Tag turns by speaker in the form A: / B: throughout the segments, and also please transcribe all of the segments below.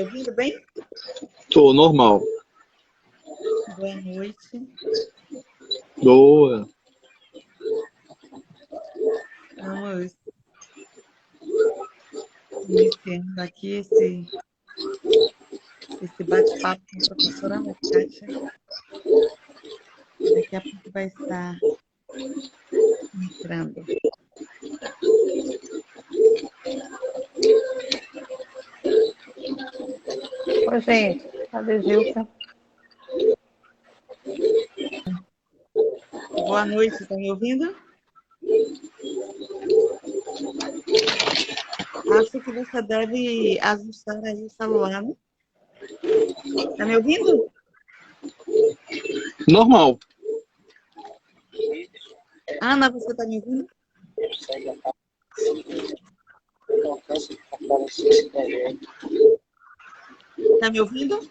A: ouvindo bem?
B: Tô normal.
A: Boa noite.
B: Boa.
A: Vamos iniciando aqui esse bate-papo com a professora Ana Kátia. Daqui a pouco vai estar entrando.
C: Oi, gente. Cadê Gilca?
A: Boa noite, estão me ouvindo? Acho que você deve ajustar aí o celular, né? Está me ouvindo?
B: Normal.
A: Ana, você está me ouvindo? Está me ouvindo?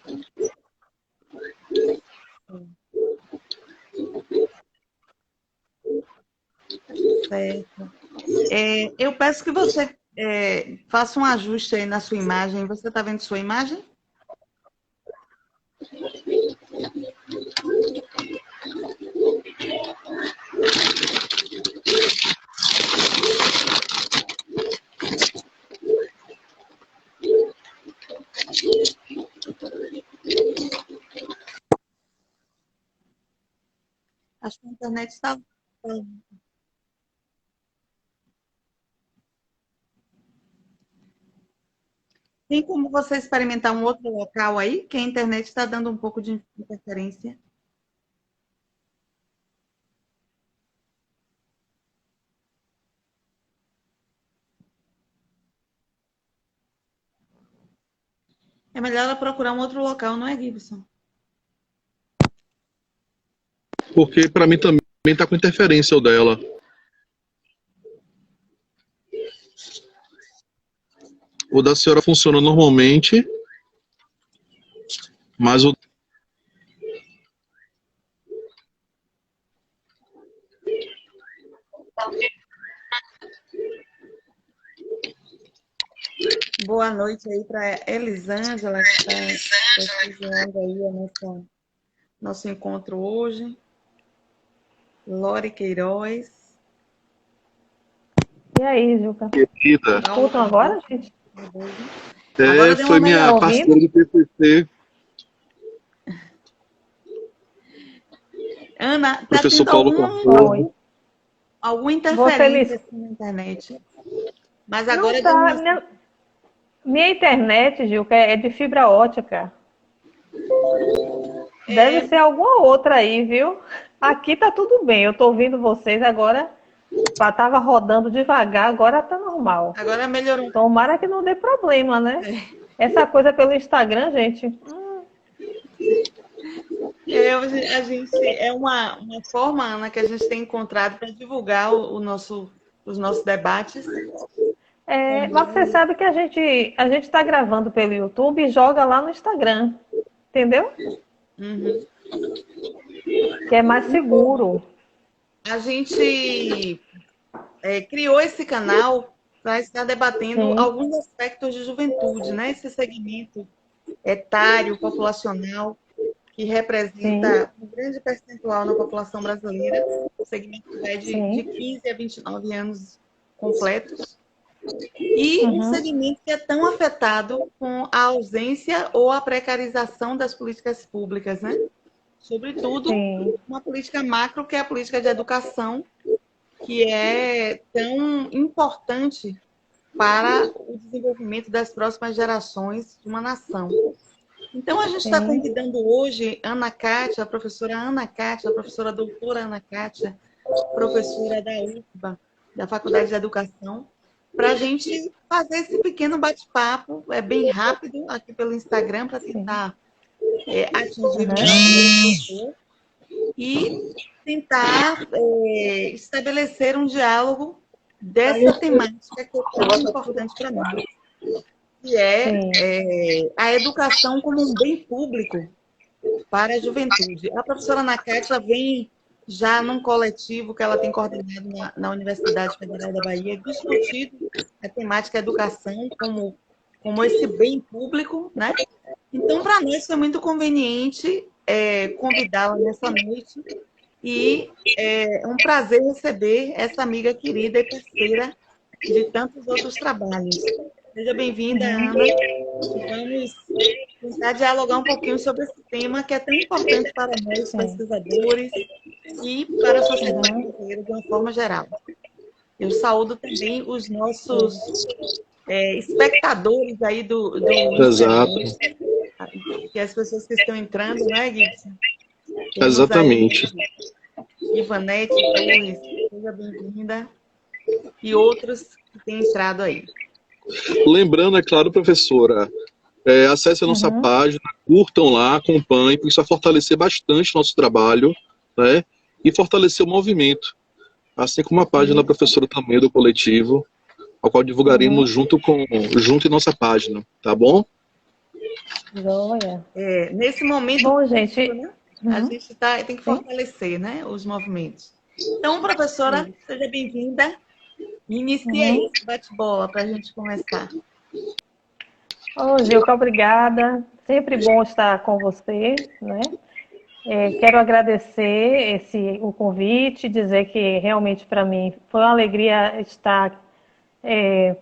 A: Certo. Eu peço que você faça um ajuste aí na sua imagem. Você está vendo sua imagem? Acho que a internet está... Tem como você experimentar um outro local aí? Que a internet está dando um pouco de interferência. É melhor ela procurar um outro local, não é, Gibson?
B: Porque para mim também tá com interferência o dela. O da senhora funciona normalmente, mas o...
A: Boa noite aí para Elisângela, que está prestigiando aí nosso encontro hoje. Lore Queiroz.
C: E aí, Gilca?
B: Querida.
C: Escutam agora, gente?
A: Agora deu uma
B: Foi minha
C: melhor
B: parceira de TCC.
A: Ana, está
B: Professor
A: tendo
B: Paulo Carvalho.
A: alguma
C: Você me...
A: interferência assim, na internet. Mas agora
C: Não
A: deu
C: tá.
A: uma...
C: Minha internet, Gilca, é de fibra ótica. Deve ser alguma outra aí, viu? Aqui tá tudo bem. Eu tô ouvindo vocês agora. Tava rodando devagar, agora tá normal.
A: Agora melhorou.
C: Tomara que não dê problema, né? Essa coisa pelo Instagram, gente.
A: A gente, é uma forma, Ana, que a gente tem encontrado para divulgar os nossos debates.
C: Mas você sabe que a gente tá gravando pelo YouTube e joga lá no Instagram. Entendeu?
A: Uhum.
C: Que é mais seguro.
A: A gente criou esse canal para estar debatendo
C: Sim.
A: alguns aspectos de juventude, né? Esse segmento etário, populacional, que representa um grande percentual na população brasileira, o segmento que vai de 15 a 29 anos completos, e um segmento que é tão afetado com a ausência ou a precarização das políticas públicas, né? Sobretudo, uma política macro, que é a política de educação, que é tão importante para o desenvolvimento das próximas gerações de uma nação. Então, a gente está convidando hoje Ana Kátia, a professora Ana Kátia, a professora doutora Ana Kátia, professora da UFBA, da Faculdade de Educação, para a gente fazer esse pequeno bate-papo, bem rápido, aqui pelo Instagram, para tentar atingir o nosso e tentar estabelecer um diálogo dessa temática que é tão importante para nós, que é a educação como um bem público para a juventude. A professora Ana Kátia vem já num coletivo que ela tem coordenado na Universidade Federal da Bahia, discutido a temática educação como como esse bem público, né? Então, para nós foi muito conveniente convidá-la nessa noite e é um prazer receber essa amiga querida e parceira de tantos outros trabalhos. Seja bem-vinda, Ana. Vamos tentar dialogar um pouquinho sobre esse tema que é tão importante para nós, pesquisadores, e para a sociedade brasileira de uma forma geral. Eu saúdo também os nossos espectadores aí do
B: Exato.
A: e as pessoas que estão entrando, né, Gibson?
B: Exatamente.
A: Ivanete Torres, seja bem-vinda. E outros que têm entrado aí.
B: Lembrando, é claro, professora, acesse a nossa página, curtam lá, acompanhem, porque isso vai fortalecer bastante o nosso trabalho, né? E fortalecer o movimento. Assim como a página da professora também do coletivo, ao qual divulgaremos junto em nossa página, tá bom?
C: Joia.
A: Nesse momento,
C: bom, gente,
A: a gente tem que fortalecer, né, os movimentos. Então, professora, seja bem-vinda. Inicie aí esse bate-bola para a gente começar.
C: Ô, Gilca, obrigada. Sempre bom estar com você, né? Quero agradecer o convite, dizer que realmente para mim foi uma alegria estar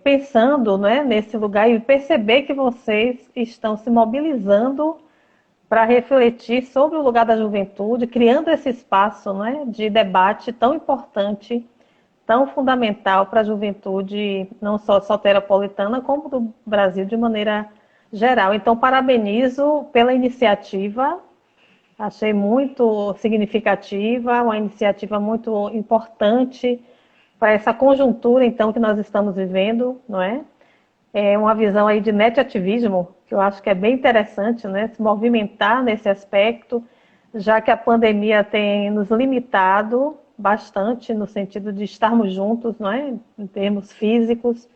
C: pensando, né, nesse lugar e perceber que vocês estão se mobilizando para refletir sobre o lugar da juventude, criando esse espaço, né, de debate tão importante, tão fundamental para a juventude, não só soteropolitana, como do Brasil de maneira geral. Então, parabenizo pela iniciativa, achei muito significativa, uma iniciativa muito importante para essa conjuntura, então, que nós estamos vivendo, não é? É uma visão aí de net-ativismo, que eu acho que é bem interessante, né? Se movimentar nesse aspecto, já que a pandemia tem nos limitado bastante no sentido de estarmos juntos, não é? Em termos físicos,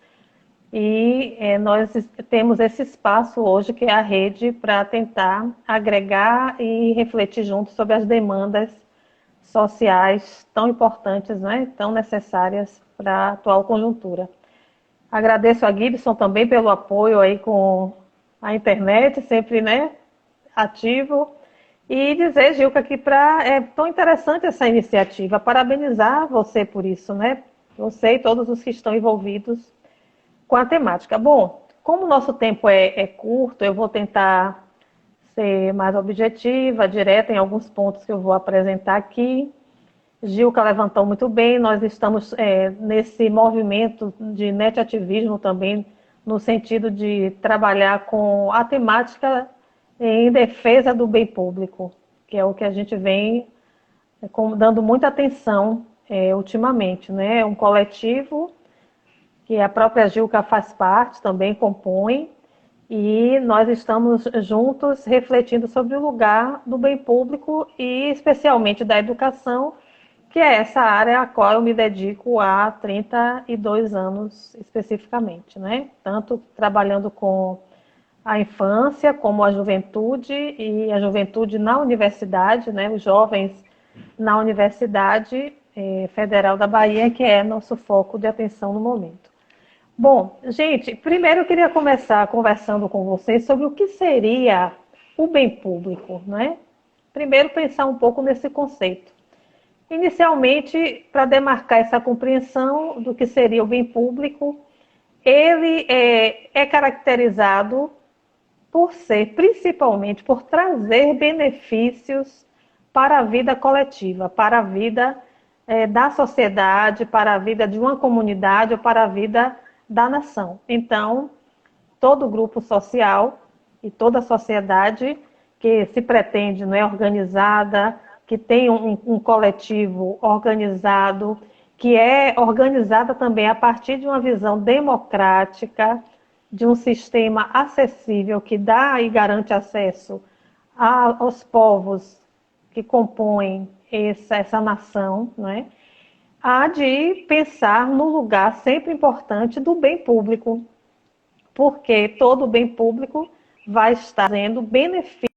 C: e nós temos esse espaço hoje, que é a rede, para tentar agregar e refletir juntos sobre as demandas sociais tão importantes, né? Tão necessárias para a atual conjuntura. Agradeço a Gibson também pelo apoio aí com a internet, sempre, né, ativo. E dizer, Gilca, que é tão interessante essa iniciativa. Parabenizar você por isso, né? Você e todos os que estão envolvidos com a temática. Bom, como o nosso tempo é curto, eu vou tentar ser mais objetiva, direta em alguns pontos que eu vou apresentar aqui. Gilca levantou muito bem, nós estamos nesse movimento de net-ativismo também, no sentido de trabalhar com a temática em defesa do bem público, que é o que a gente vem dando muita atenção ultimamente, né? É um coletivo que a própria Gilca faz parte, também compõe, e nós estamos juntos refletindo sobre o lugar do bem público e especialmente da educação, que é essa área a qual eu me dedico há 32 anos especificamente, né? Tanto trabalhando com a infância como a juventude, e a juventude na universidade, né? Os jovens na Universidade Federal da Bahia, que é nosso foco de atenção no momento. Bom, gente, primeiro eu queria começar conversando com vocês sobre o que seria o bem público, né? Primeiro pensar um pouco nesse conceito. Inicialmente, para demarcar essa compreensão do que seria o bem público, ele é caracterizado por ser, principalmente, por trazer benefícios para a vida coletiva, para a vida da sociedade, para a vida de uma comunidade ou para a vida da nação. Então, todo grupo social e toda sociedade que se pretende, não é, organizada, que tem um coletivo organizado, que é organizada também a partir de uma visão democrática, de um sistema acessível que dá e garante acesso aos povos que compõem essa nação, não é? Há de pensar no lugar sempre importante do bem público, porque todo bem público vai estar trazendo benefícios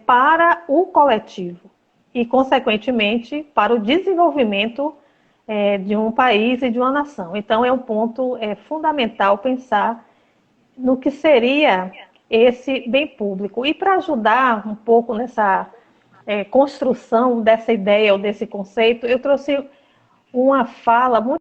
C: para o coletivo e, consequentemente, para o desenvolvimento de um país e de uma nação. Então, é um ponto fundamental pensar no que seria esse bem público. E para ajudar um pouco nessa construção dessa ideia ou desse conceito, eu trouxe uma fala muito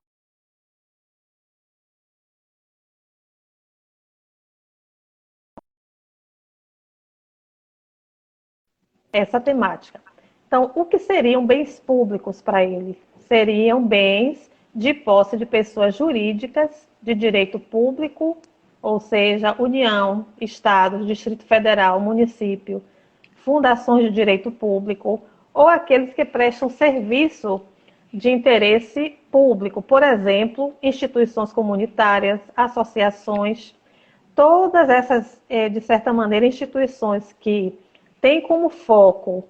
C: essa temática. Então, o que seriam bens públicos para ele? Seriam bens de posse de pessoas jurídicas de direito público, ou seja, União, Estado, Distrito Federal, município, fundações de direito público, ou aqueles que prestam serviço de interesse público, por exemplo, instituições comunitárias, associações, todas essas, de certa maneira, instituições que têm como foco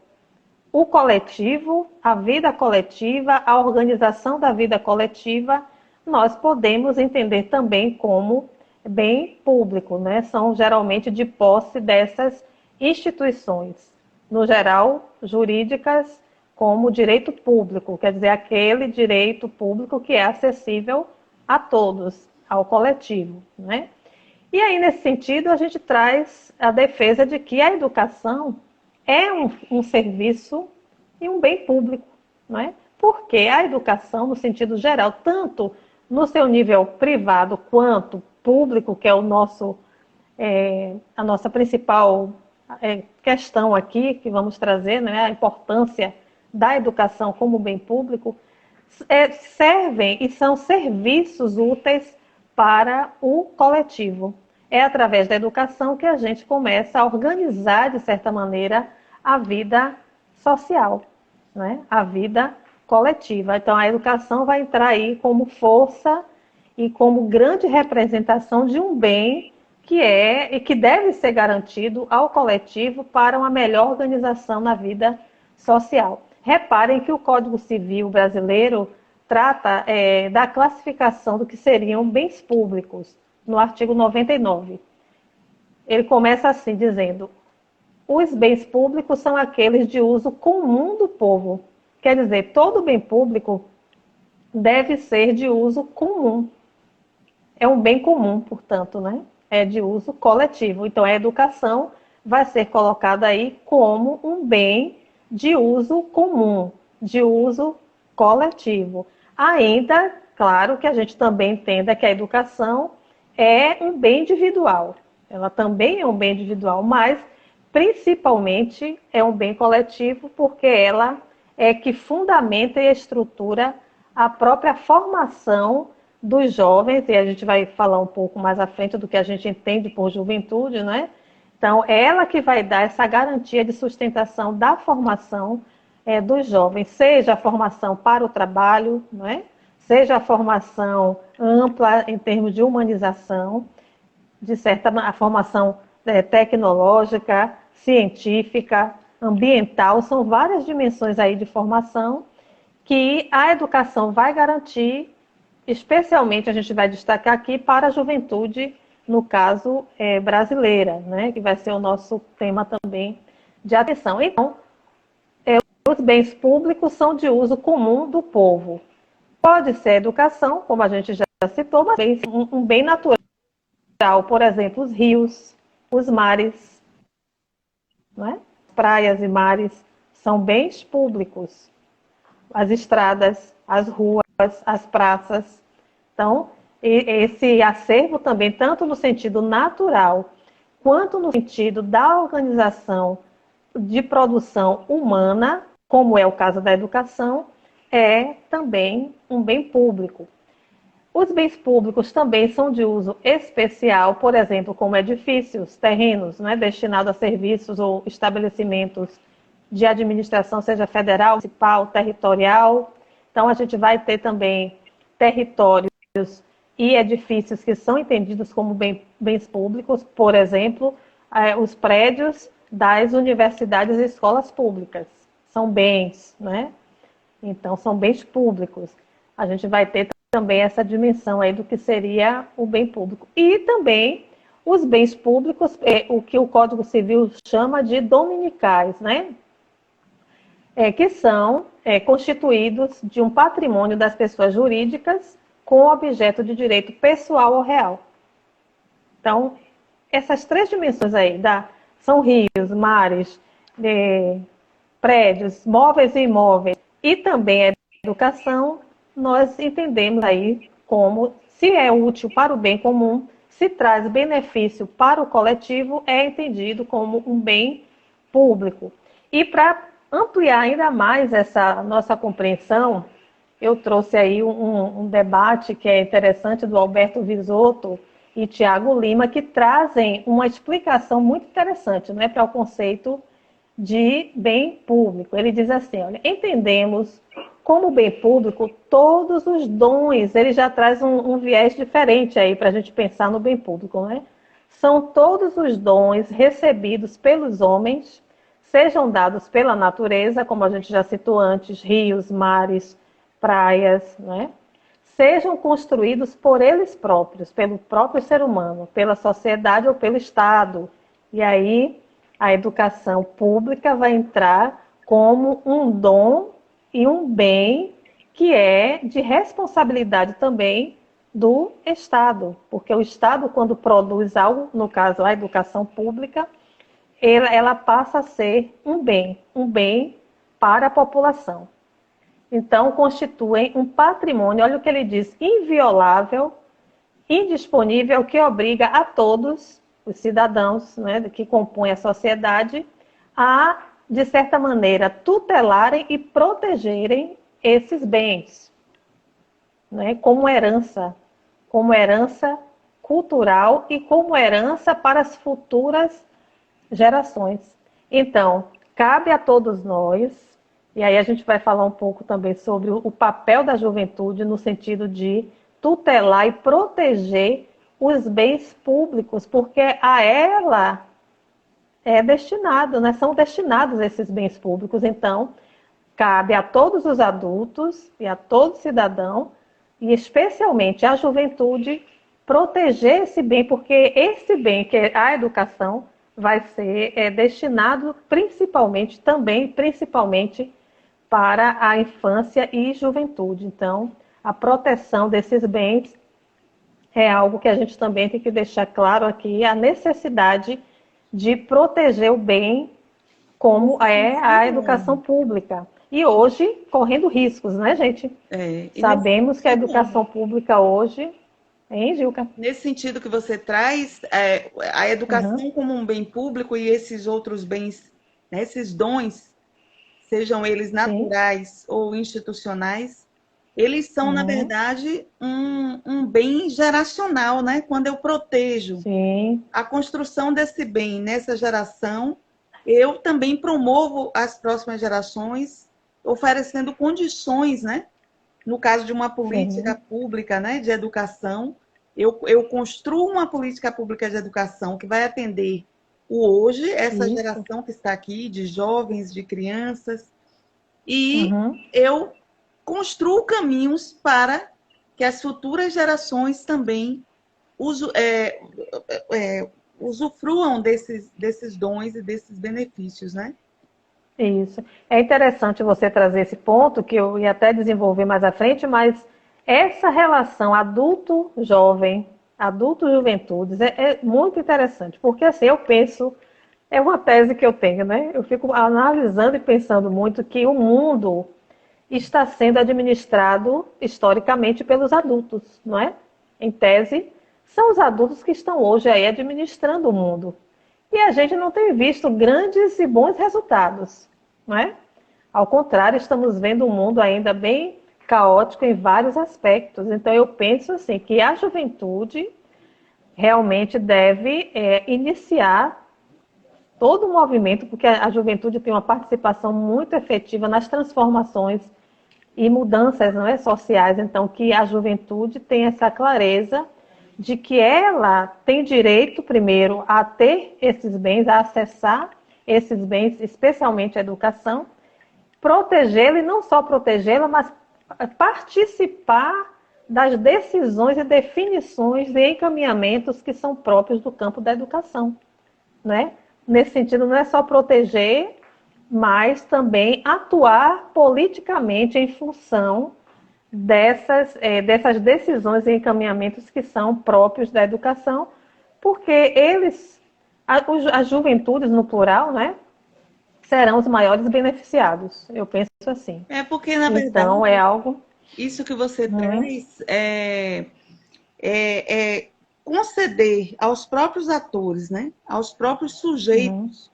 C: o coletivo, a vida coletiva, a organização da vida coletiva, nós podemos entender também como bem público, né? São geralmente de posse dessas instituições, no geral, jurídicas, como direito público, quer dizer, aquele direito público que é acessível a todos, ao coletivo, né? E aí, nesse sentido, a gente traz a defesa de que a educação é um serviço e um bem público, não é? Porque a educação, no sentido geral, tanto no seu nível privado quanto público, que é a nossa principal questão aqui, que vamos trazer, né, a importância da educação como bem público, servem e são serviços úteis para o coletivo. É através da educação que a gente começa a organizar, de certa maneira, a vida social, né? A vida coletiva. Então, a educação vai entrar aí como força e como grande representação de um bem que é e que deve ser garantido ao coletivo para uma melhor organização na vida social. Reparem que o Código Civil brasileiro trata da classificação do que seriam bens públicos, no artigo 99. Ele começa assim, dizendo: os bens públicos são aqueles de uso comum do povo. Quer dizer, todo bem público deve ser de uso comum. É um bem comum, portanto, né? É de uso coletivo. Então, a educação vai ser colocada aí como um bem de uso comum, de uso coletivo. Ainda, claro, que a gente também entenda que a educação é um bem individual. Ela também é um bem individual, mas principalmente é um bem coletivo, porque ela é que fundamenta e estrutura a própria formação dos jovens, e a gente vai falar um pouco mais à frente do que a gente entende por juventude, né? Então, é ela que vai dar essa garantia de sustentação da formação dos jovens, seja a formação para o trabalho, não é? Seja a formação ampla em termos de humanização, a formação tecnológica, científica, ambiental, são várias dimensões aí de formação que a educação vai garantir, especialmente a gente vai destacar aqui para a juventude, no caso brasileira, né, que vai ser o nosso tema também de atenção. Então, os bens públicos são de uso comum do povo. Pode ser educação, como a gente já citou, mas um bem natural, por exemplo, os rios, os mares, né? Praias e mares são bens públicos. As estradas, as ruas, as praças. Então, esse acervo também, tanto no sentido natural, quanto no sentido da organização de produção humana, como é o caso da educação, é também um bem público. Os bens públicos também são de uso especial, por exemplo, como edifícios, terrenos, né, destinados a serviços ou estabelecimentos de administração, seja federal, municipal, territorial. Então, a gente vai ter também territórios e edifícios que são entendidos como bens públicos, por exemplo, os prédios das universidades e escolas públicas. São bens, né? Então, são bens públicos. A gente vai ter também essa dimensão aí do que seria o bem público. E também os bens públicos, o que o Código Civil chama de dominicais, né? Que são constituídos de um patrimônio das pessoas jurídicas com objeto de direito pessoal ou real. Então, essas três dimensões aí, são rios, mares, prédios, móveis e imóveis, e também a educação, nós entendemos aí como, se é útil para o bem comum, se traz benefício para o coletivo, é entendido como um bem público. E para ampliar ainda mais essa nossa compreensão, eu trouxe aí um debate que é interessante do Alberto Visotto e Tiago Lima, que trazem uma explicação muito interessante, né, para o conceito de bem público. Ele diz assim, olha, entendemos como bem público todos os dons, ele já traz um viés diferente aí para a gente pensar no bem público, né? São todos os dons recebidos pelos homens, sejam dados pela natureza, como a gente já citou antes, rios, mares, praias, né? Sejam construídos por eles próprios, pelo próprio ser humano, pela sociedade ou pelo Estado. E aí a educação pública vai entrar como um dom e um bem que é de responsabilidade também do Estado, porque o Estado, quando produz algo, no caso a educação pública, ela passa a ser um bem para a população. Então, constituem um patrimônio, olha o que ele diz, inviolável, indisponível, que obriga a todos os cidadãos, né, que compõem a sociedade a, de certa maneira, tutelarem e protegerem esses bens, né, como herança cultural e como herança para as futuras gerações. Então, cabe a todos nós, e aí a gente vai falar um pouco também sobre o papel da juventude no sentido de tutelar e proteger os bens públicos, porque a ela é destinado, né? São destinados esses bens públicos. Então, cabe a todos os adultos e a todo cidadão, e especialmente à juventude, proteger esse bem, porque esse bem, que é a educação, vai ser destinado principalmente para a infância e juventude. Então, a proteção desses bens é algo que a gente também tem que deixar claro aqui, a necessidade de proteger o bem, como é a educação pública. E hoje, correndo riscos, né, gente? Sabemos que a educação pública hoje... Hein, Gilca?
A: Nesse sentido que você traz, a educação como um bem público e esses outros bens, né, esses dons, sejam eles naturais ou institucionais, eles são, na verdade, um bem geracional, né? Quando eu protejo a construção desse bem nessa geração, eu também promovo as próximas gerações, oferecendo condições, né? No caso de uma política pública, né, de educação, eu construo uma política pública de educação que vai atender o hoje, essa geração que está aqui, de jovens, de crianças, e eu construo caminhos para que as futuras gerações também usufruam desses dons e desses benefícios, né?
C: Isso. É interessante você trazer esse ponto, que eu ia até desenvolver mais à frente, mas essa relação adulto-jovem, adulto-juventudes, é muito interessante, porque assim, eu penso, é uma tese que eu tenho, né? Eu fico analisando e pensando muito que o mundo está sendo administrado historicamente pelos adultos, não é? Em tese, são os adultos que estão hoje aí administrando o mundo. E a gente não tem visto grandes e bons resultados, não é? Ao contrário, estamos vendo um mundo ainda bem caótico em vários aspectos. Então, eu penso assim, que a juventude realmente deve iniciar todo o movimento, porque a juventude tem uma participação muito efetiva nas transformações e mudanças, não é, sociais. Então, que a juventude tem essa clareza de que ela tem direito, primeiro, a ter esses bens, a acessar esses bens, especialmente a educação, protegê-la, e não só protegê-la, mas participar das decisões e definições e encaminhamentos que são próprios do campo da educação, né? Nesse sentido, não é só proteger mas também atuar politicamente em função dessas decisões e encaminhamentos que são próprios da educação, porque as juventudes no plural, né, serão os maiores beneficiados. Eu penso assim.
A: É porque, na verdade,
C: então, é algo...
A: Isso que você traz é conceder aos próprios atores, né, aos próprios sujeitos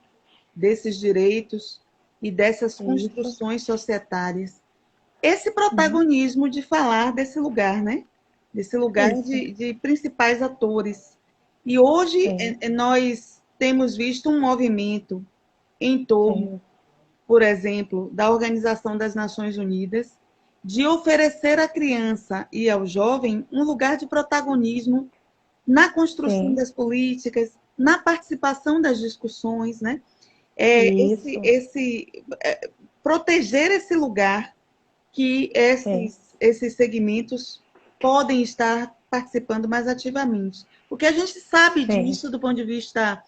A: desses direitos e dessas construções societárias, esse protagonismo de falar desse lugar, né? Desse lugar de principais atores. E hoje nós temos visto um movimento em torno, por exemplo, da Organização das Nações Unidas, de oferecer à criança e ao jovem um lugar de protagonismo na construção das políticas, na participação das discussões, né? Proteger esse lugar que esses segmentos podem estar participando mais ativamente. Porque a gente sabe disso do ponto de vista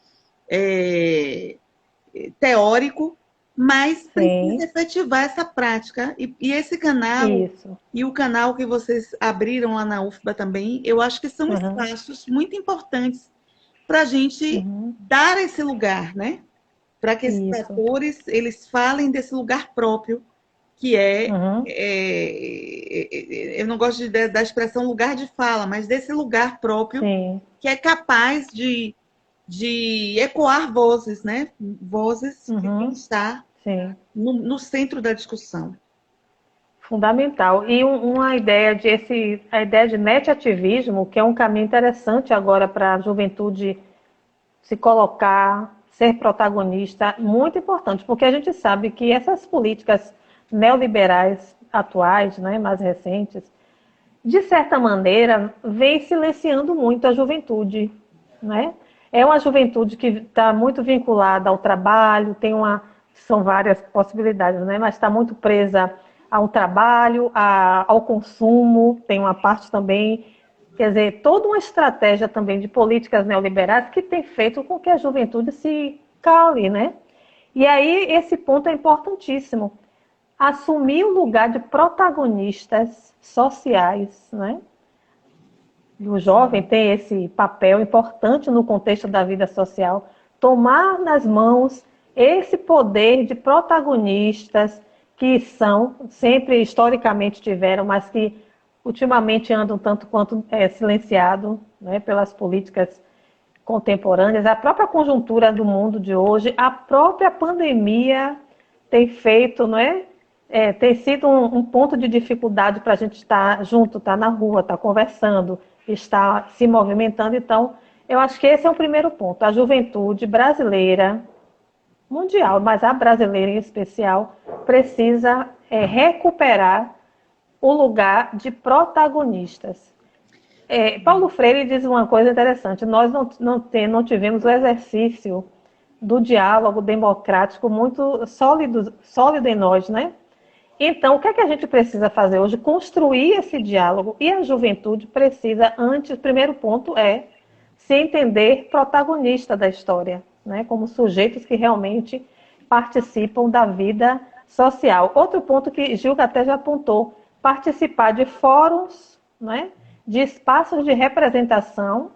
A: teórico, mas precisa efetivar essa prática. E esse canal, e o canal que vocês abriram lá na UFBA também, eu acho que são espaços muito importantes para a gente dar esse lugar, né? Para que esses atores eles falem desse lugar próprio, que eu não gosto da expressão lugar de fala, mas desse lugar próprio, que é capaz de ecoar vozes, né? Vozes que têm que estar no centro da discussão.
C: Fundamental. E a ideia de net-ativismo, que é um caminho interessante agora para a juventude se colocar, ser protagonista, muito importante, porque a gente sabe que essas políticas neoliberais atuais, né, mais recentes, de certa maneira, vem silenciando muito a juventude, né? É uma juventude que está muito vinculada ao trabalho, são várias possibilidades, né? Mas está muito presa ao trabalho, ao consumo, tem uma parte também, quer dizer, toda uma estratégia também de políticas neoliberais que tem feito com que a juventude se cale, né? E aí esse ponto é importantíssimo. Assumir o lugar de protagonistas sociais, né? O jovem tem esse papel importante no contexto da vida social, tomar nas mãos esse poder de protagonistas que sempre historicamente tiveram, mas que ultimamente andam tanto quanto silenciado, né, pelas políticas contemporâneas, a própria conjuntura do mundo de hoje, a própria pandemia tem feito, não é? Tem sido um ponto de dificuldade para a gente estar junto, estar na rua, estar conversando, estar se movimentando. Então, eu acho que esse é o primeiro ponto. A juventude brasileira, mundial, mas a brasileira em especial, precisa recuperar o lugar de protagonistas. Paulo Freire diz uma coisa interessante: nós não tivemos o exercício do diálogo democrático muito sólido em nós, né? Então, o que é que a gente precisa fazer hoje? Construir esse diálogo. E a juventude precisa, o primeiro ponto é se entender protagonista da história, né? Como sujeitos que realmente participam da vida social. Outro ponto que Gilca até já apontou: participar de fóruns, né? De espaços de representação,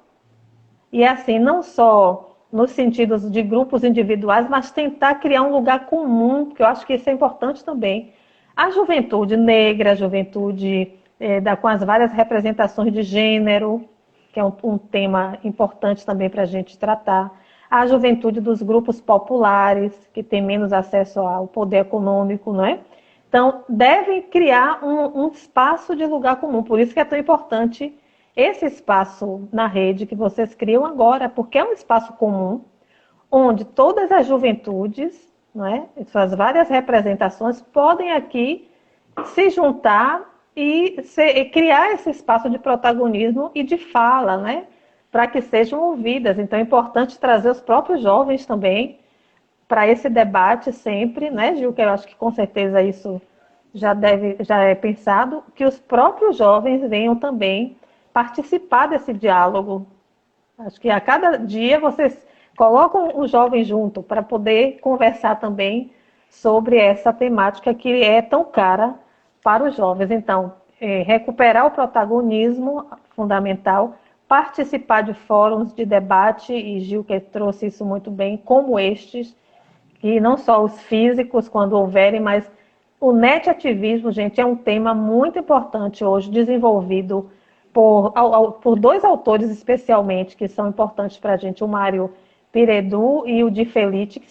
C: e assim, não só nos sentidos de grupos individuais, mas tentar criar um lugar comum, porque eu acho que isso é importante também. A juventude negra, a juventude com as várias representações de gênero, que é um tema importante também para a gente tratar. A juventude dos grupos populares, que tem menos acesso ao poder econômico, não é? Então, devem criar um espaço de lugar comum. Por isso que é tão importante esse espaço na rede que vocês criam agora, porque é um espaço comum, onde todas as juventudes, não é? Suas várias representações, podem aqui se juntar e criar esse espaço de protagonismo e de fala, né? Para que sejam ouvidas. Então, é importante trazer os próprios jovens também para esse debate sempre, né, Gil? Que eu acho que com certeza isso já é pensado, que os próprios jovens venham também participar desse diálogo. Acho que a cada dia vocês colocam o jovem junto para poder conversar também sobre essa temática que é tão cara para os jovens. Então, recuperar o protagonismo fundamental, participar de fóruns de debate, e Gil que trouxe isso muito bem, como estes, que não só os físicos, quando houverem, mas o net-ativismo, gente, é um tema muito importante hoje, desenvolvido por dois autores especialmente, que são importantes para a gente, o Mário Piredu e o Di Felice, que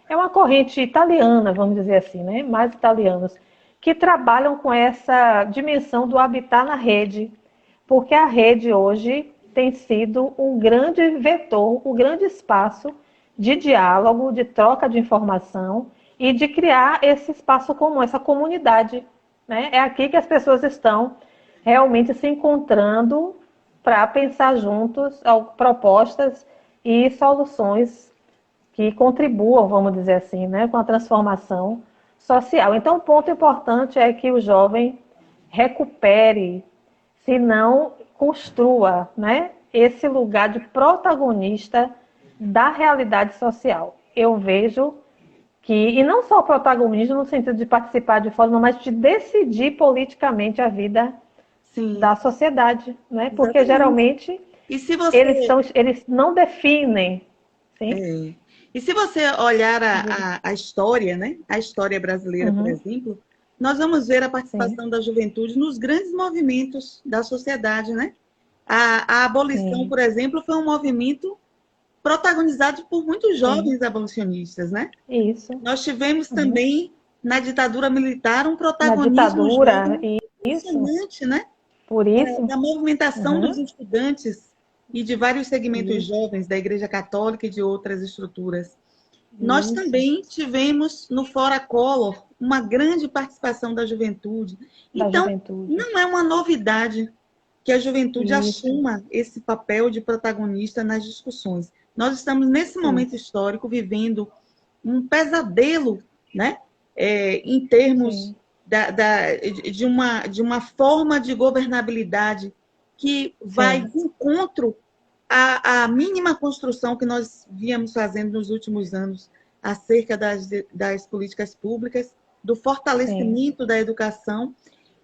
C: é uma corrente italiana, vamos dizer assim, né? Mais italianos, que trabalham com essa dimensão do habitar na rede, porque a rede hoje tem sido um grande vetor, um grande espaço de diálogo, de troca de informação e de criar esse espaço comum, essa comunidade, né? É aqui que as pessoas estão realmente se encontrando para pensar juntos propostas e soluções que contribuam, vamos dizer assim, né, com a transformação social. Então, o ponto importante é que o jovem recupere, se não construa, né, esse lugar de protagonista da realidade social. Eu vejo e não só o protagonismo no sentido de participar de forma, mas de decidir politicamente a vida
A: Sim,
C: da sociedade, né? Porque
A: exatamente.
C: geralmente
A: E se você,
C: eles não definem, sim?
A: e se você olhar a história, né? A história brasileira, por exemplo, nós vamos ver a participação da juventude nos grandes movimentos da sociedade, né? A abolição, por exemplo, foi um movimento protagonizado por muitos jovens abolicionistas, né?
C: Isso.
A: Nós tivemos também, na ditadura militar, um
C: Na
A: protagonismo
C: ditadura,
A: jovem
C: isso.
A: impressionante, né?
C: Por isso.
A: Da movimentação dos estudantes e de vários segmentos jovens da Igreja Católica e de outras estruturas. Nós também tivemos no Fora Collor uma grande participação da juventude. Então, não é uma novidade que a juventude assuma esse papel de protagonista nas discussões. Nós estamos, nesse momento histórico, vivendo um pesadelo, né? Em termos de uma forma de governabilidade que vai de encontro à mínima construção que nós víamos fazendo nos últimos anos acerca das políticas públicas, do fortalecimento da educação.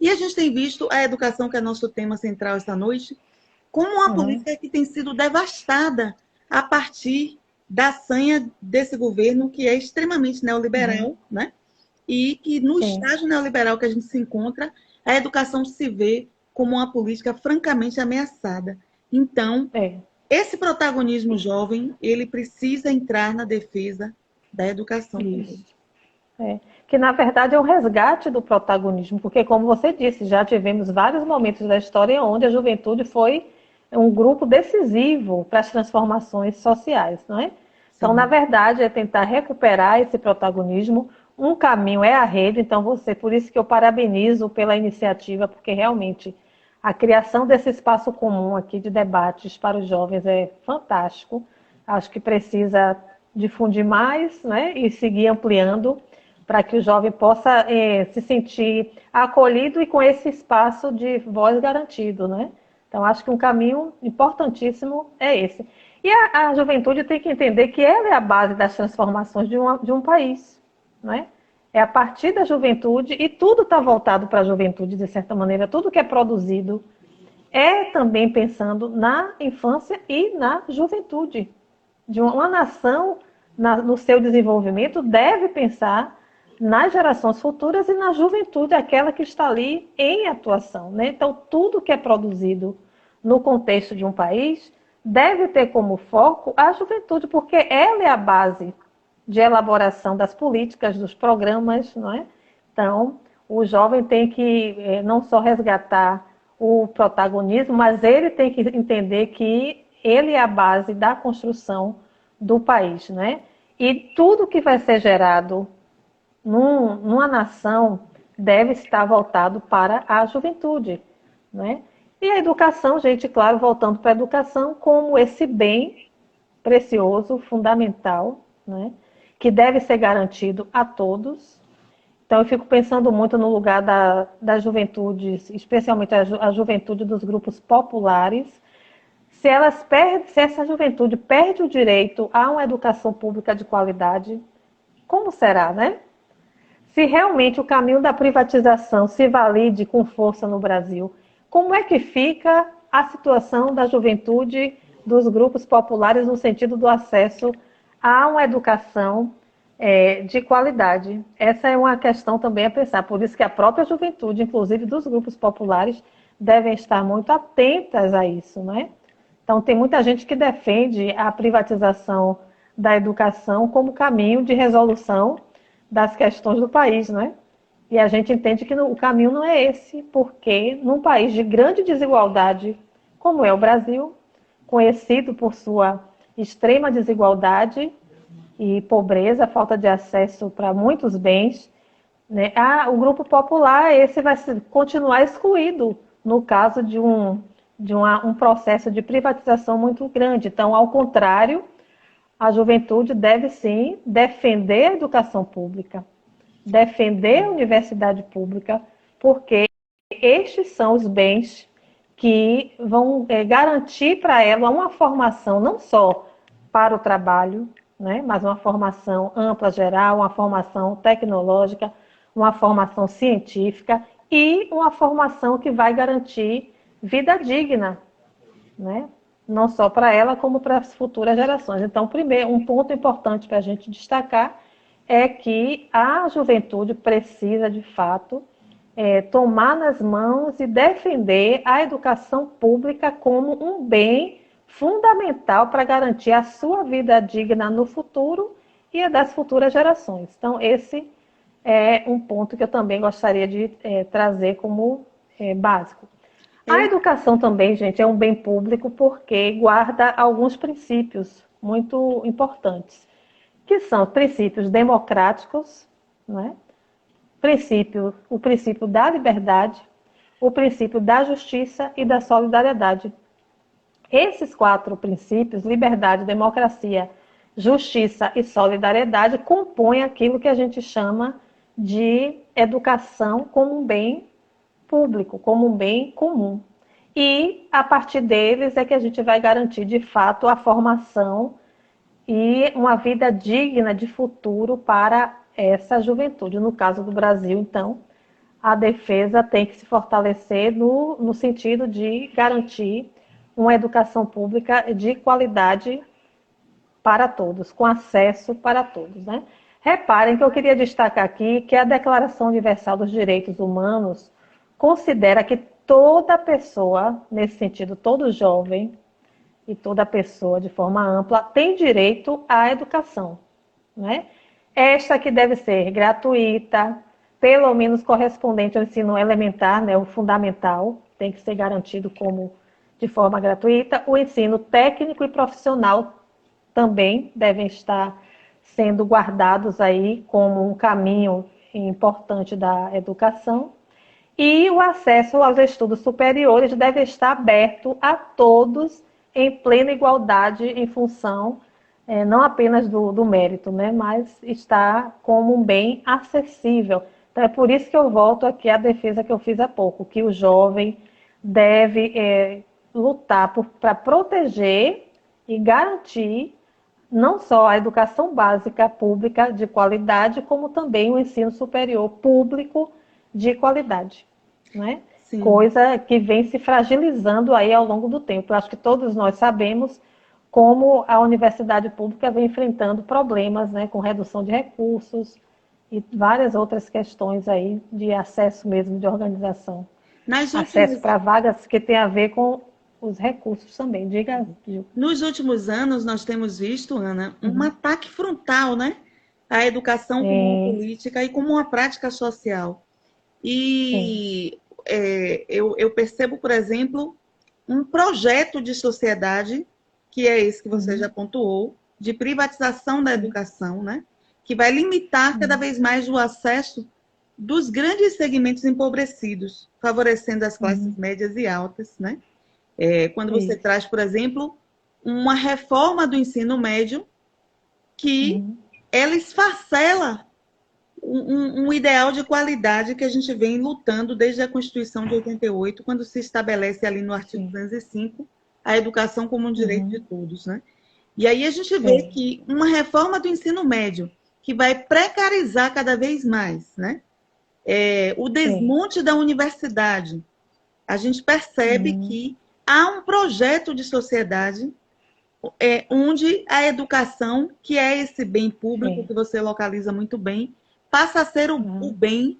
A: E a gente tem visto a educação, que é nosso tema central esta noite, como uma política que tem sido devastada a partir da sanha desse governo, que é extremamente neoliberal, né? E que no estágio neoliberal que a gente se encontra, a educação se vê como uma política francamente ameaçada. Então, esse protagonismo jovem, ele precisa entrar na defesa da educação.
C: Que, na verdade, é um resgate do protagonismo, porque, como você disse, já tivemos vários momentos da história onde a juventude foi um grupo decisivo para as transformações sociais, não é? Então, na verdade, é tentar recuperar esse protagonismo. Um caminho é a rede, então por isso que eu parabenizo pela iniciativa, porque realmente a criação desse espaço comum aqui de debates para os jovens é fantástico. Acho que precisa difundir mais, né, e seguir ampliando para que o jovem possa se sentir acolhido e com esse espaço de voz garantido, né? Então, acho que um caminho importantíssimo é esse. E a juventude tem que entender que ela é a base das transformações de um país, não é? É a partir da juventude, e tudo está voltado para a juventude, de certa maneira, tudo que é produzido é também pensando na infância e na juventude. De uma nação, no seu desenvolvimento, deve pensar nas gerações futuras e na juventude, aquela que está ali em atuação, né? Então, tudo que é produzido no contexto de um país deve ter como foco a juventude, porque ela é a base de elaboração das políticas, dos programas, não é? Então, o jovem tem que não só resgatar o protagonismo, mas ele tem que entender que ele é a base da construção do país, né? E tudo que vai ser gerado numa nação deve estar voltado para a juventude, né? E a educação, gente, claro, voltando para a educação como esse bem precioso, fundamental, né? Que deve ser garantido a todos. Então, eu fico pensando muito no lugar das juventudes, especialmente a juventude dos grupos populares. Se essa juventude perde o direito a uma educação pública de qualidade, como será, né? se realmente o caminho da privatização se valide com força no Brasil, como é que fica a situação da juventude, dos grupos populares, no sentido do acesso a uma educação de qualidade? Essa é uma questão também a pensar. Por isso que a própria juventude, inclusive dos grupos populares, devem estar muito atentas a isso, né? Então, tem muita gente que defende a privatização da educação como caminho de resolução das questões do país, né? E a gente entende que o caminho não é esse, porque num país de grande desigualdade, como é o Brasil, conhecido por sua extrema desigualdade e pobreza, falta de acesso para muitos bens, né? O grupo popular, esse vai continuar excluído no caso de um processo de privatização muito grande. Então, ao contrário, a juventude deve sim defender a educação pública, defender a universidade pública, porque estes são os bens que vão garantir para ela uma formação não só para o trabalho, né, mas uma formação ampla, geral, uma formação tecnológica, uma formação científica e uma formação que vai garantir vida digna, né? Não só para ela, como para as futuras gerações. Então, primeiro, um ponto importante para a gente destacar é que a juventude precisa, de fato, tomar nas mãos e defender a educação pública como um bem fundamental para garantir a sua vida digna no futuro e a das futuras gerações. Então, esse é um ponto que eu também gostaria de trazer como básico. A educação também, gente, é um bem público porque guarda alguns princípios muito importantes, que são princípios democráticos, né? O princípio da liberdade, o princípio da justiça e da solidariedade. Esses 4 princípios, liberdade, democracia, justiça e solidariedade, compõem aquilo que a gente chama de educação como um bem público, como um bem comum. E, a partir deles, é que a gente vai garantir, de fato, a formação e uma vida digna de futuro para essa juventude. No caso do Brasil, então, a defesa tem que se fortalecer no sentido de garantir uma educação pública de qualidade para todos, com acesso para todos, né? Reparem que eu queria destacar aqui que a Declaração Universal dos Direitos Humanos considera que toda pessoa, nesse sentido, todo jovem e toda pessoa de forma ampla, tem direito à educação, né? Esta que deve ser gratuita, pelo menos correspondente ao ensino elementar, né, o fundamental, tem que ser garantido como de forma gratuita. O ensino técnico e profissional também devem estar sendo guardados aí como um caminho importante da educação. E o acesso aos estudos superiores deve estar aberto a todos em plena igualdade em função não apenas do mérito, né, mas está como um bem acessível. Então é por isso que eu volto aqui à defesa que eu fiz há pouco, que o jovem deve lutar para proteger e garantir não só a educação básica pública de qualidade, como também o ensino superior público de qualidade, né? Sim. Coisa que vem se fragilizando aí ao longo do tempo. Eu acho que todos nós sabemos como a universidade pública vem enfrentando problemas, né, com redução de recursos e várias outras questões aí de acesso mesmo, de organização. Acesso para vagas que tem a ver com os recursos também. Diga, Gil.
A: Nos últimos anos, nós temos visto, Ana, um ataque frontal, né, à educação como política e como uma prática social. E eu percebo, por exemplo, um projeto de sociedade, que é esse que você já pontuou, de privatização da educação, né, que vai limitar cada vez mais o acesso dos grandes segmentos empobrecidos, favorecendo as classes médias e altas, né? Quando você traz, por exemplo, uma reforma do ensino médio que ela esfacela um ideal de qualidade que a gente vem lutando desde a Constituição de 88, quando se estabelece ali no artigo 205 a educação como um direito de todos, né? E aí a gente vê que uma reforma do ensino médio que vai precarizar cada vez mais, né? O desmonte da universidade. A gente percebe que há um projeto de sociedade onde a educação, que é esse bem público que você localiza muito bem, passa a ser o bem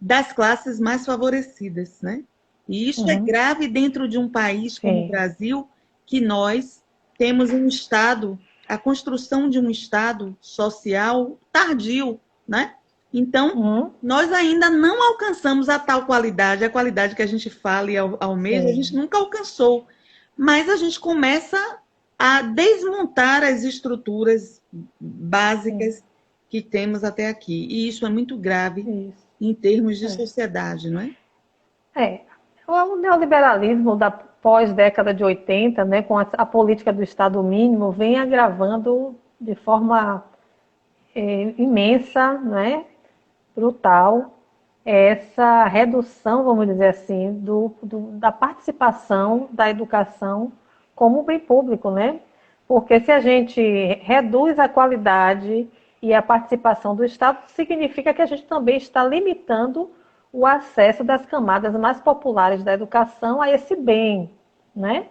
A: das classes mais favorecidas, né? E isso é grave dentro de um país como o Brasil, que nós temos um Estado, a construção de um Estado social tardio, né? Então, nós ainda não alcançamos a tal qualidade, a qualidade que a gente fala e almeja, a gente nunca alcançou. Mas a gente começa a desmontar as estruturas básicas que temos até aqui. E isso é muito grave em termos de sociedade, não é?
C: O neoliberalismo da pós-década de 80, né, com a política do Estado mínimo, vem agravando de forma imensa, né, brutal, essa redução, vamos dizer assim, da participação da educação como bem público, né? Porque se a gente reduz a qualidade e a participação do Estado, significa que a gente também está limitando o acesso das camadas mais populares da educação a esse bem, né?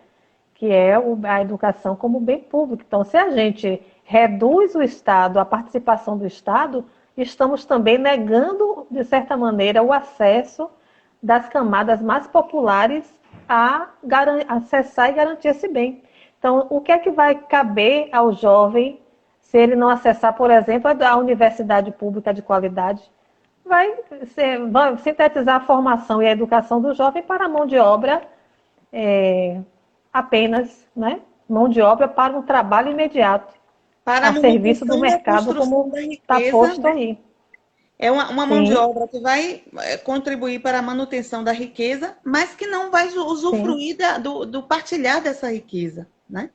C: Que é a educação como bem público. Então, se a gente reduz o Estado, a participação do Estado, estamos também negando, de certa maneira, o acesso das camadas mais populares a acessar e garantir esse bem. Então, o que é que vai caber ao jovem se ele não acessar, por exemplo, a universidade pública de qualidade? Vai sintetizar a formação e a educação do jovem para a mão de obra apenas, né? Mão de obra para um trabalho imediato,
A: para
C: a serviço do mercado, como está posto, né? Aí.
A: É uma mão de obra que vai contribuir para a manutenção da riqueza, mas que não vai usufruir do partilhar dessa riqueza, né?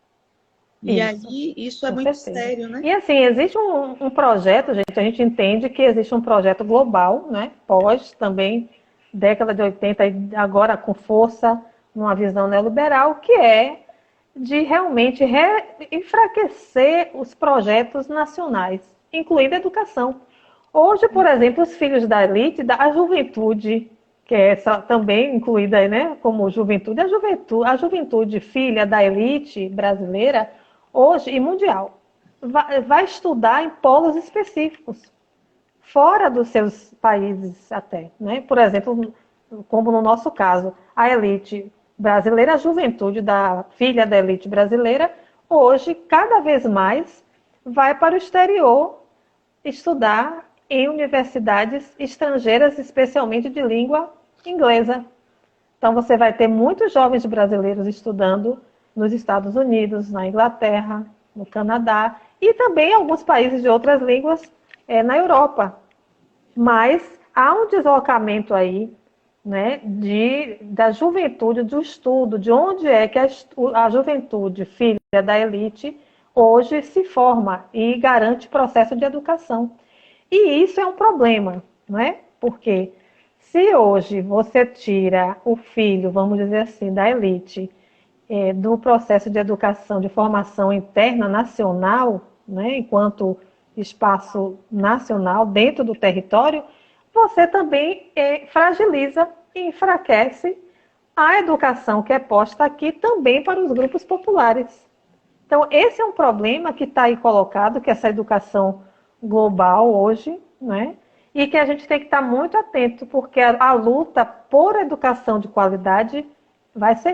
A: E aí, isso é muito sério, né?
C: E assim, existe um projeto, gente, a gente entende que existe um projeto global, né? Pós também, década de 80, agora com força, numa visão neoliberal, que é de realmente enfraquecer os projetos nacionais, incluindo a educação. Hoje, por exemplo, os filhos da elite, a juventude, que é essa também incluída aí, né, como juventude, a juventude filha da elite brasileira, hoje e mundial, vai estudar em polos específicos, fora dos seus países até, né? Por exemplo, como no nosso caso, a elite brasileira, a juventude da filha da elite brasileira, hoje, cada vez mais, vai para o exterior estudar em universidades estrangeiras, especialmente de língua inglesa. Então, você vai ter muitos jovens brasileiros estudando nos Estados Unidos, na Inglaterra, no Canadá, e também alguns países de outras línguas na Europa. Mas há um deslocamento aí, né, da juventude, do estudo, de onde é que a juventude, filha da elite, hoje se forma e garante processo de educação. E isso é um problema, não é? Porque se hoje você tira o filho, vamos dizer assim, da elite, do processo de educação, de formação interna nacional, né, enquanto espaço nacional dentro do território, você também fragiliza e enfraquece a educação que é posta aqui também para os grupos populares. Então, esse é um problema que está aí colocado, que essa educação global hoje, né? E que a gente tem que estar muito atento, porque a luta por educação de qualidade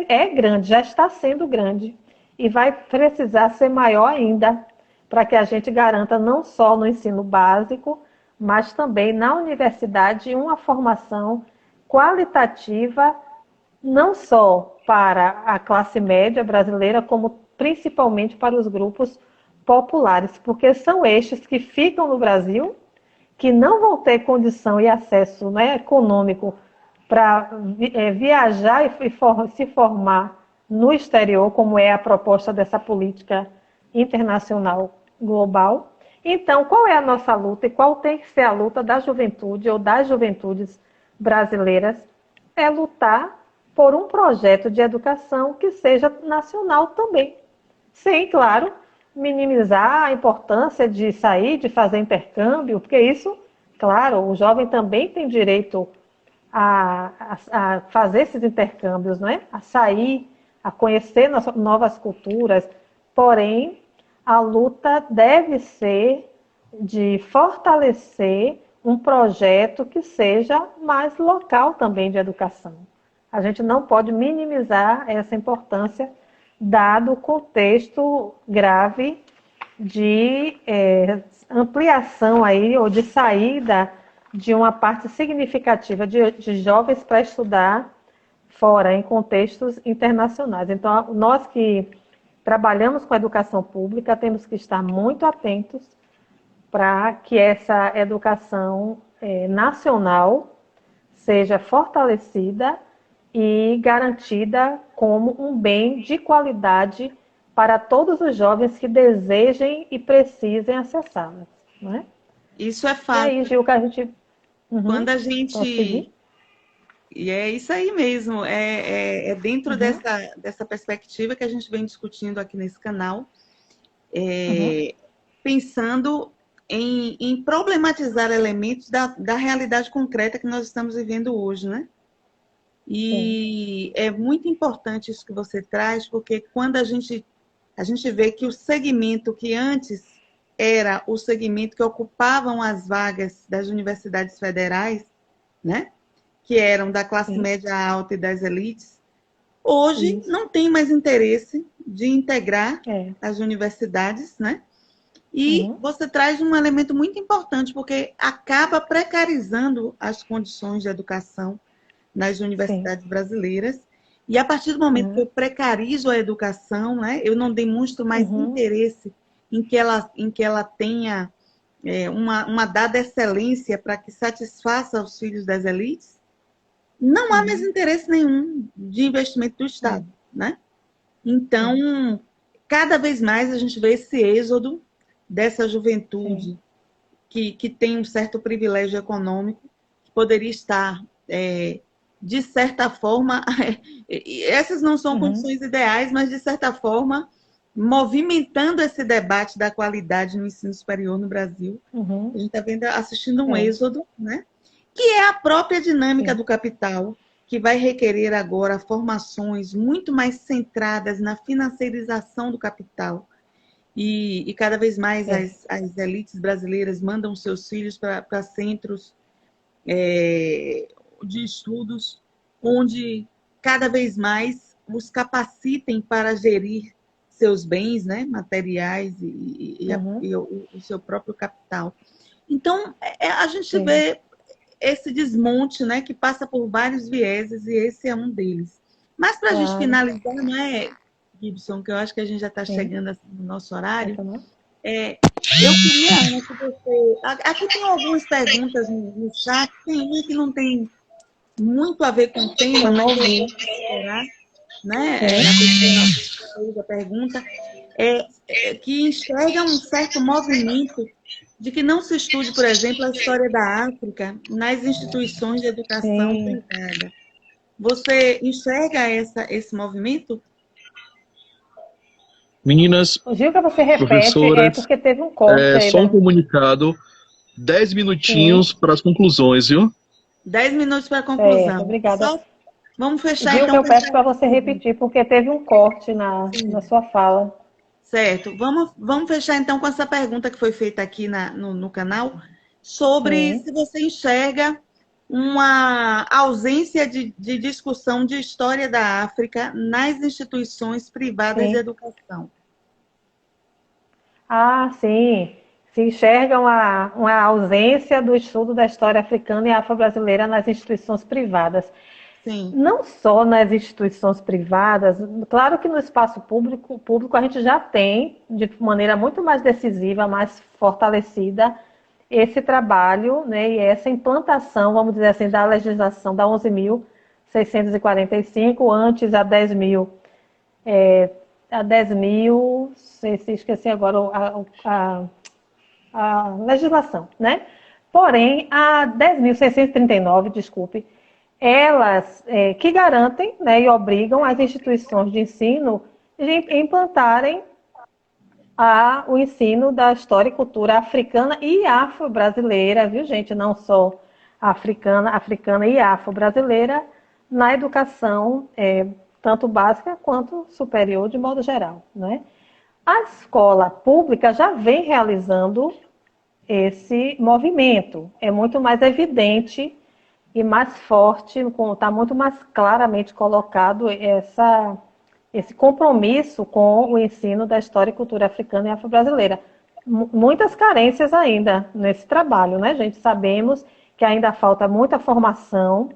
C: é grande, já está sendo grande, e vai precisar ser maior ainda, para que a gente garanta não só no ensino básico, mas também na universidade uma formação qualitativa, não só para a classe média brasileira, como principalmente para os grupos populares, porque são estes que ficam no Brasil, que não vão ter condição e acesso, né, econômico para viajar e se formar no exterior, como é a proposta dessa política internacional global. Então, qual é a nossa luta e qual tem que ser a luta da juventude ou das juventudes brasileiras? É lutar por um projeto de educação que seja nacional também. Sem, claro, minimizar a importância de sair, de fazer intercâmbio, porque isso, claro, o jovem também tem direito a fazer esses intercâmbios, né? A sair, a conhecer novas culturas, porém, a luta deve ser de fortalecer um projeto que seja mais local também de educação. A gente não pode minimizar essa importância, dado o contexto grave de ampliação aí, ou de saída de uma parte significativa de jovens para estudar fora, em contextos internacionais. Então, nós que trabalhamos com a educação pública temos que estar muito atentos para que essa educação nacional seja fortalecida e garantida como um bem de qualidade para todos os jovens que desejem e precisem acessá-las, né?
A: Isso é
C: E
A: fato.
C: aí, Gil, que a gente...
A: Quando a gente... E é isso aí mesmo, é dentro dessa perspectiva que a gente vem discutindo aqui nesse canal, pensando em problematizar elementos da realidade concreta que nós estamos vivendo hoje, né? E é muito importante isso que você traz, porque quando a gente vê que o segmento que antes era o segmento que ocupavam as vagas das universidades federais, né? Que eram da classe média alta e das elites, hoje não tem mais interesse de integrar as universidades, né? E você traz um elemento muito importante, porque acaba precarizando as condições de educação nas universidades brasileiras. E a partir do momento que eu precarizo a educação, né, eu não demonstro mais interesse em que ela tenha uma dada excelência para que satisfaça os filhos das elites, não há mais interesse nenhum de investimento do Estado, né? Então, cada vez mais a gente vê esse êxodo dessa juventude que tem um certo privilégio econômico, que poderia estar, de certa forma, essas não são condições ideais, mas de certa forma, movimentando esse debate da qualidade no ensino superior no Brasil. A gente está assistindo um êxodo, né? Que é a própria dinâmica do capital, que vai requerer agora formações muito mais centradas na financiarização do capital. E cada vez mais as elites brasileiras mandam seus filhos para centros de estudos, onde cada vez mais os capacitem para gerir seus bens, né, materiais e o seu próprio capital. Então, a gente vê esse desmonte, né, que passa por vários vieses, e esse é um deles. Mas, para a gente finalizar, não é, Gibson, que eu acho que a gente já está chegando assim, no nosso horário, eu queria, Ana, que você... Aqui tem algumas perguntas no chat, tem uma que não tem muito a ver com o tema, mas eu vou esperar, né? A pessoa da pergunta que enxerga um certo movimento de que não se estude, por exemplo, a história da África nas instituições de educação privada. Você enxerga esse movimento?
B: Meninas,
C: O Gil, que você repete,
B: professoras,
C: porque teve um corte aí.
B: Só um comunicado, 10 minutinhos para as conclusões, viu?
A: 10 minutos para a conclusão.
C: Obrigada.
A: Vamos fechar,
C: Gil,
A: então.
C: Eu peço para você repetir, porque teve um corte na sua fala.
A: Certo. Vamos fechar, então, com essa pergunta que foi feita aqui no canal, sobre se você enxerga uma ausência de discussão de história da África nas instituições privadas de educação.
C: Sim. Se enxerga uma ausência do estudo da história africana e afro-brasileira nas instituições privadas.
A: Sim.
C: Não só nas instituições privadas, claro que no espaço público a gente já tem, de maneira muito mais decisiva, mais fortalecida, esse trabalho, né, e essa implantação, vamos dizer assim, da legislação da 11.645, antes a 10.000, esqueci agora a legislação, né? Porém, a 10.639, desculpe, elas que garantem, né, e obrigam as instituições de ensino a implantarem o ensino da história e cultura africana e afro-brasileira, viu, gente? Não só africana e afro-brasileira na educação, tanto básica quanto superior, de modo geral, né? A escola pública já vem realizando esse movimento. É muito mais evidente e mais forte, está muito mais claramente colocado esse compromisso com o ensino da história e cultura africana e afro-brasileira. Muitas carências ainda nesse trabalho, né, gente? Sabemos que ainda falta muita formação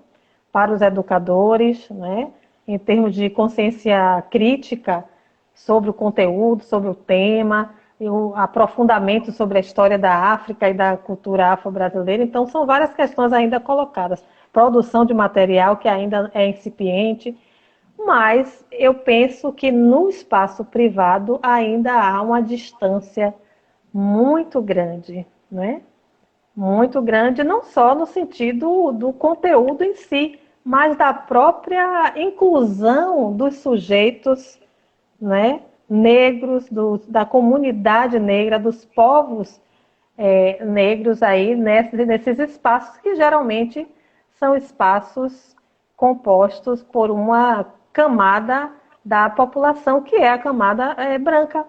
C: para os educadores, né, em termos de consciência crítica sobre o conteúdo, sobre o tema, e o aprofundamento sobre a história da África e da cultura afro-brasileira. Então, são várias questões ainda colocadas. Produção de material que ainda é incipiente, mas eu penso que no espaço privado ainda há uma distância muito grande, né? Muito grande, não só no sentido do conteúdo em si, mas da própria inclusão dos sujeitos, né, negros, da comunidade negra, dos povos negros aí nesses espaços que geralmente são espaços compostos por uma camada da população que é a camada branca.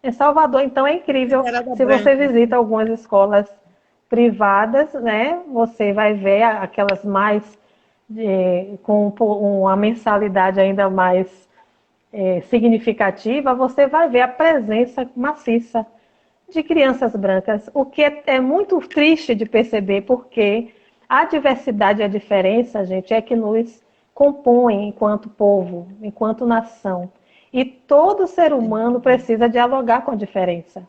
C: Em Salvador, então, é incrível. Se você visita algumas escolas privadas, né, você vai ver aquelas mais com uma mensalidade ainda mais significativa, você vai ver a presença maciça de crianças brancas, o que é muito triste de perceber, porque a diversidade e a diferença, gente, é que nos compõe enquanto povo, enquanto nação. E todo ser humano precisa dialogar com a diferença,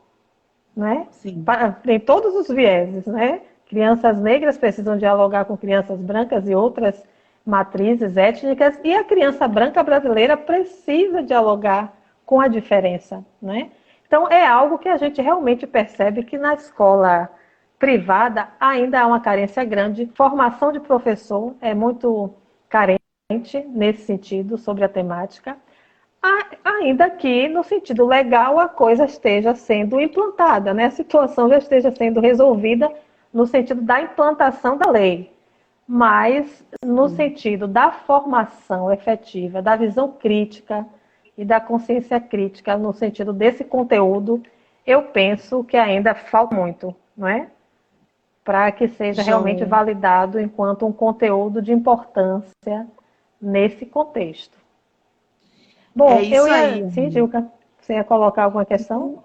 C: né?
A: Sim.
C: Em todos os vieses, né? Crianças negras precisam dialogar com crianças brancas e outras matrizes étnicas, e a criança branca brasileira precisa dialogar com a diferença, né? Então, é algo que a gente realmente percebe que na escola privada ainda há uma carência grande. Formação de professor é muito carente nesse sentido, sobre a temática. Ainda que, no sentido legal, a coisa esteja sendo implantada, né? A situação já esteja sendo resolvida no sentido da implantação da lei. Mas, no sentido da formação efetiva, da visão crítica e da consciência crítica, no sentido desse conteúdo, eu penso que ainda falta muito, não é? Para que seja realmente validado enquanto um conteúdo de importância nesse contexto. Bom,
A: isso aí.
C: Sim, Gilca, você ia colocar alguma questão?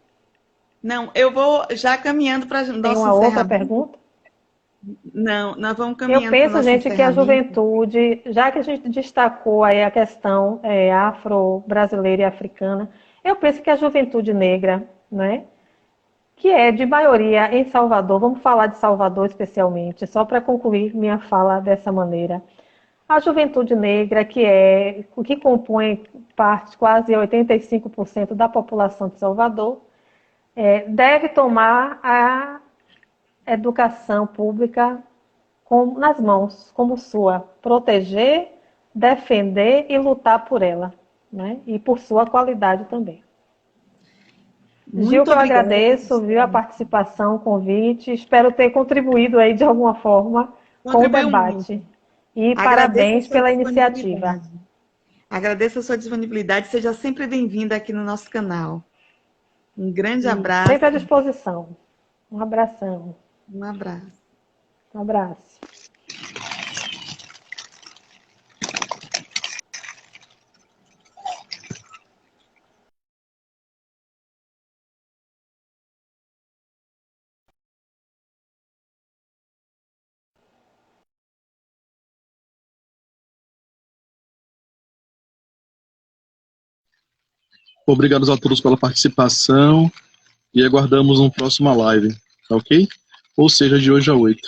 A: Não, eu vou já caminhando para o nosso encerramento.
C: Tem uma outra pergunta?
A: Não, nós vamos caminhando.
C: Eu penso, gente, que a juventude, já que a gente destacou aí a questão afro-brasileira e africana, eu penso que a juventude negra, né, que é de maioria em Salvador, vamos falar de Salvador especialmente, só para concluir minha fala dessa maneira. A juventude negra, o que compõe quase 85% da população de Salvador, deve tomar a educação pública nas mãos, como sua. Proteger, defender e lutar por ela, né? E por sua qualidade também. Gil, eu agradeço, viu, a participação, o convite. Espero ter contribuído aí de alguma forma com o debate. Muito. E parabéns pela iniciativa.
A: Agradeço a sua disponibilidade. Seja sempre bem-vinda aqui no nosso canal. Um grande abraço.
C: Sempre à disposição. Um abração.
A: Um abraço.
C: Um abraço.
B: Obrigado a todos pela participação e aguardamos uma próxima live, tá ok? Ou seja, de hoje a 8.